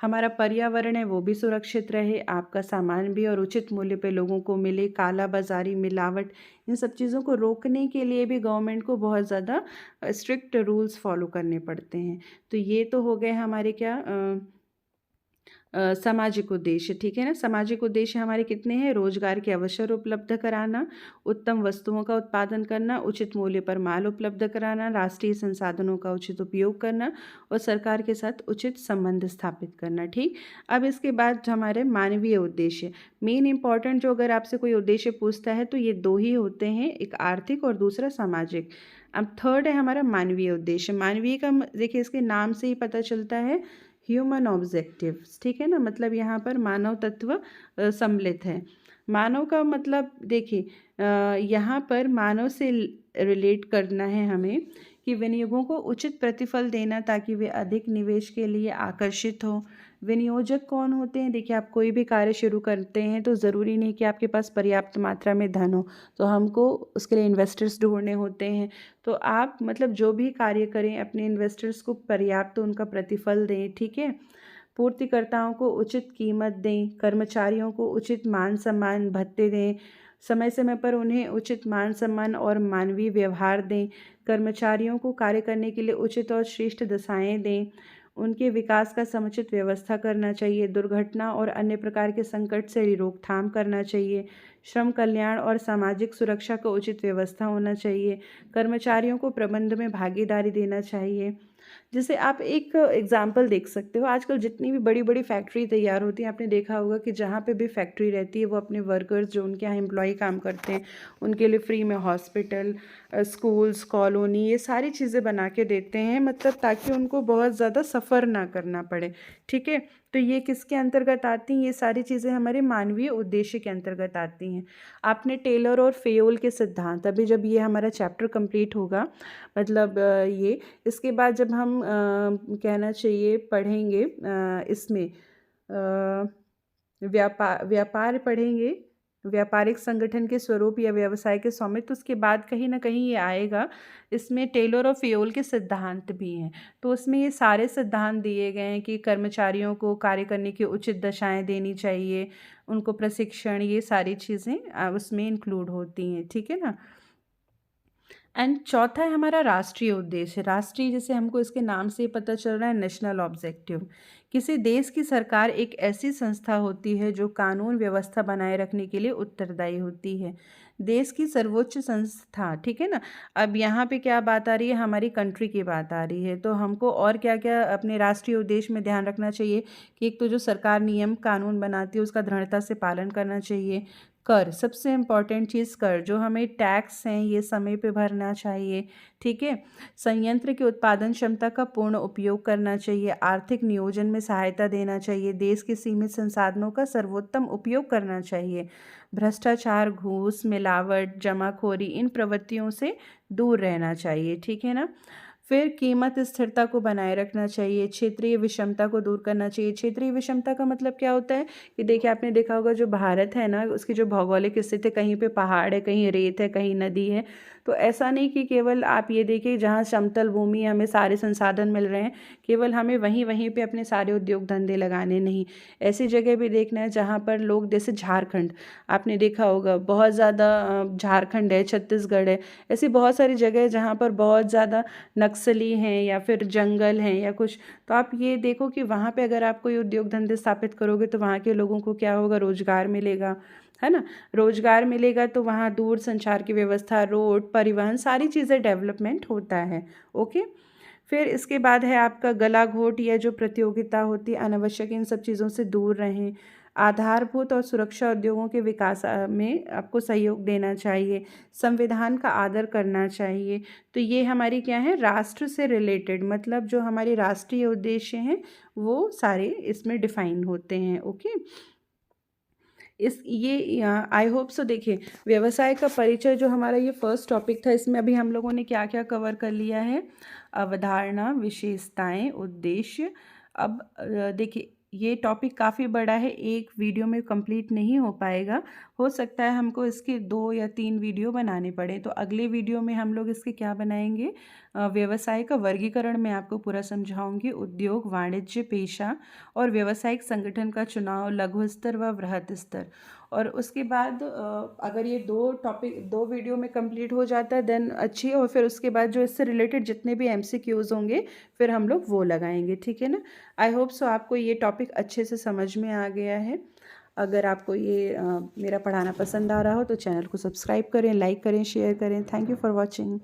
Speaker 1: हमारा पर्यावरण है वो भी सुरक्षित रहे, आपका सामान भी और उचित मूल्य पे लोगों को मिले, काला बाजारी, मिलावट, इन सब चीज़ों को रोकने के लिए भी गवर्नमेंट को बहुत ज़्यादा स्ट्रिक्ट रूल्स फॉलो करने पड़ते हैं। तो ये तो हो गए हमारे क्या सामाजिक उद्देश्य। ठीक है ना, सामाजिक उद्देश्य हमारे कितने हैं, रोजगार के अवसर उपलब्ध कराना, उत्तम वस्तुओं का उत्पादन करना, उचित मूल्य पर माल उपलब्ध कराना, राष्ट्रीय संसाधनों का उचित उपयोग करना और सरकार के साथ उचित संबंध स्थापित करना। ठीक, अब इसके बाद हमारे मानवीय उद्देश्य, मेन इंपॉर्टेंट जो अगर आपसे कोई उद्देश्य पूछता है तो ये दो ही होते हैं, एक आर्थिक और दूसरा सामाजिक। अब थर्ड है हमारा मानवीय उद्देश्य। मानवीय का देखिए इसके नाम से ही पता चलता है, ह्यूमन ऑब्जेक्टिव्स। ठीक है ना, मतलब यहाँ पर मानव तत्व सम्मिलित है। मानव का मतलब देखिए यहाँ पर मानव से रिलेट करना है हमें कि विनियोगों को उचित प्रतिफल देना ताकि वे अधिक निवेश के लिए आकर्षित हों। विनियोजक कौन होते हैं? देखिए, आप कोई भी कार्य शुरू करते हैं तो ज़रूरी नहीं कि आपके पास पर्याप्त मात्रा में धन हो, तो हमको उसके लिए इन्वेस्टर्स ढूंढने होते हैं। तो आप मतलब जो भी कार्य करें अपने इन्वेस्टर्स को पर्याप्त उनका प्रतिफल दें, ठीक है। पूर्तिकर्ताओं को उचित कीमत दें, कर्मचारियों को उचित मान सम्मान भत्ते दें, समय समय पर उन्हें उचित मान सम्मान और मानवीय व्यवहार दें, कर्मचारियों को कार्य करने के लिए उचित और श्रेष्ठ दशाएं दें, उनके विकास का समुचित व्यवस्था करना चाहिए, दुर्घटना और अन्य प्रकार के संकट से रोकथाम करना चाहिए, श्रम कल्याण और सामाजिक सुरक्षा को उचित व्यवस्था होना चाहिए, कर्मचारियों को प्रबंध में भागीदारी देना चाहिए। जैसे आप एक एग्जाम्पल देख सकते हो, आजकल जितनी भी बड़ी बड़ी फैक्ट्री तैयार होती हैं, आपने देखा होगा कि जहाँ पे भी फैक्ट्री रहती है वो अपने वर्कर्स जो उनके यहाँ एम्प्लॉय काम करते हैं उनके लिए फ्री में हॉस्पिटल, स्कूल्स, कॉलोनी, ये सारी चीज़ें बना के देते हैं, मतलब ताकि उनको बहुत ज़्यादा सफ़र ना करना पड़े, ठीक है। तो ये किसके अंतर्गत आती हैं? ये सारी चीज़ें हमारे मानवीय उद्देश्य के अंतर्गत आती हैं। आपने टेलर और फेयोल के सिद्धांत, अभी जब ये हमारा चैप्टर कंप्लीट होगा, मतलब ये इसके बाद जब हम कहना चाहिए पढ़ेंगे इसमें व्यापार पढ़ेंगे, व्यापारिक संगठन के स्वरूप या व्यवसाय के स्वामित्व, उसके बाद कहीं ना कहीं ये आएगा। इसमें टेलर और फियोल के सिद्धांत भी हैं, तो उसमें ये सारे सिद्धांत दिए गए हैं कि कर्मचारियों को कार्य करने की उचित दशाएं देनी चाहिए, उनको प्रशिक्षण, ये सारी चीज़ें उसमें इंक्लूड होती हैं, ठीक है ना। एंड चौथा है हमारा राष्ट्रीय उद्देश्य। राष्ट्रीय, जैसे हमको इसके नाम से पता चल रहा है, नेशनल ऑब्जेक्टिव। किसी देश की सरकार एक ऐसी संस्था होती है जो कानून व्यवस्था बनाए रखने के लिए उत्तरदायी होती है, देश की सर्वोच्च संस्था, ठीक है ना। अब यहाँ पे क्या बात आ रही है? हमारी कंट्री की बात आ रही है। तो हमको और क्या क्या अपने राष्ट्रीय उद्देश्य में ध्यान रखना चाहिए कि एक तो जो सरकार नियम कानून बनाती है उसका दृढ़ता से पालन करना चाहिए। कर, सबसे इम्पॉर्टेंट चीज़ कर, जो हमें टैक्स हैं ये समय पे भरना चाहिए, ठीक है। संयंत्र की उत्पादन क्षमता का पूर्ण उपयोग करना चाहिए, आर्थिक नियोजन में सहायता देना चाहिए, देश के सीमित संसाधनों का सर्वोत्तम उपयोग करना चाहिए, भ्रष्टाचार, घूस, मिलावट, जमाखोरी, इन प्रवृत्तियों से दूर रहना चाहिए, ठीक है ना। फिर कीमत स्थिरता को बनाए रखना चाहिए, क्षेत्रीय विषमता को दूर करना चाहिए। क्षेत्रीय विषमता का मतलब क्या होता है कि देखिए, आपने देखा होगा जो भारत है ना, उसकी जो भौगोलिक स्थिति, कहीं पे पहाड़ है, कहीं रेत है, कहीं नदी है। तो ऐसा नहीं कि केवल आप ये देखिए जहाँ समतल भूमि हमें सारे संसाधन मिल रहे हैं, केवल हमें वहीं वहीं पे अपने सारे उद्योग धंधे लगाने नहीं, ऐसी जगह भी देखना है जहाँ पर लोग, जैसे झारखंड आपने देखा होगा बहुत ज़्यादा, झारखंड है, छत्तीसगढ़ है, ऐसी बहुत सारी जगह है जहाँ पर बहुत ज़्यादा नक्सली हैं या फिर जंगल हैं या कुछ। तो आप ये देखो कि वहाँ पे अगर आप कोई उद्योग धंधे स्थापित करोगे तो वहाँ के लोगों को क्या होगा? रोजगार मिलेगा, है ना। रोजगार मिलेगा तो वहाँ दूर संचार की व्यवस्था, रोड, परिवहन, सारी चीज़ें डेवलपमेंट होता है, ओके। फिर इसके बाद है आपका गला घोट या जो प्रतियोगिता होती है अनावश्यक, इन सब चीज़ों से दूर रहें। आधारभूत और सुरक्षा उद्योगों के विकास में आपको सहयोग देना चाहिए, संविधान का आदर करना चाहिए। तो ये हमारी क्या है? राष्ट्र से रिलेटेड, मतलब जो हमारे राष्ट्रीय उद्देश्य हैं वो सारे इसमें डिफाइन होते हैं, ओके। इस ये आई होप सो। देखिए, व्यवसाय का परिचय जो हमारा ये फर्स्ट टॉपिक था, इसमें अभी हम लोगों ने क्या क्या कवर कर लिया है? अवधारणा, विशेषताएं, उद्देश्य। अब देखिए, ये टॉपिक काफ़ी बड़ा है, एक वीडियो में कंप्लीट नहीं हो पाएगा, हो सकता है हमको इसके 2 या 3 वीडियो बनाने पड़े। तो अगले वीडियो में हम लोग इसके क्या बनाएंगे? व्यवसाय का वर्गीकरण मैं आपको पूरा समझाऊंगी, उद्योग, वाणिज्य, पेशा और व्यावसायिक संगठन का चुनाव, लघु स्तर व वृहत स्तर। और उसके बाद अगर ये 2 टॉपिक 2 वीडियो में कंप्लीट हो जाता है देन अच्छी है, और फिर उसके बाद जो इससे रिलेटेड जितने भी एमसीक्यूज होंगे फिर हम लोग वो लगाएंगे, ठीक है ना। आई होप सो आपको ये टॉपिक अच्छे से समझ में आ गया है। अगर आपको ये मेरा पढ़ाना पसंद आ रहा हो तो चैनल को सब्सक्राइब करें, लाइक करें, शेयर करें। Thank you for watching.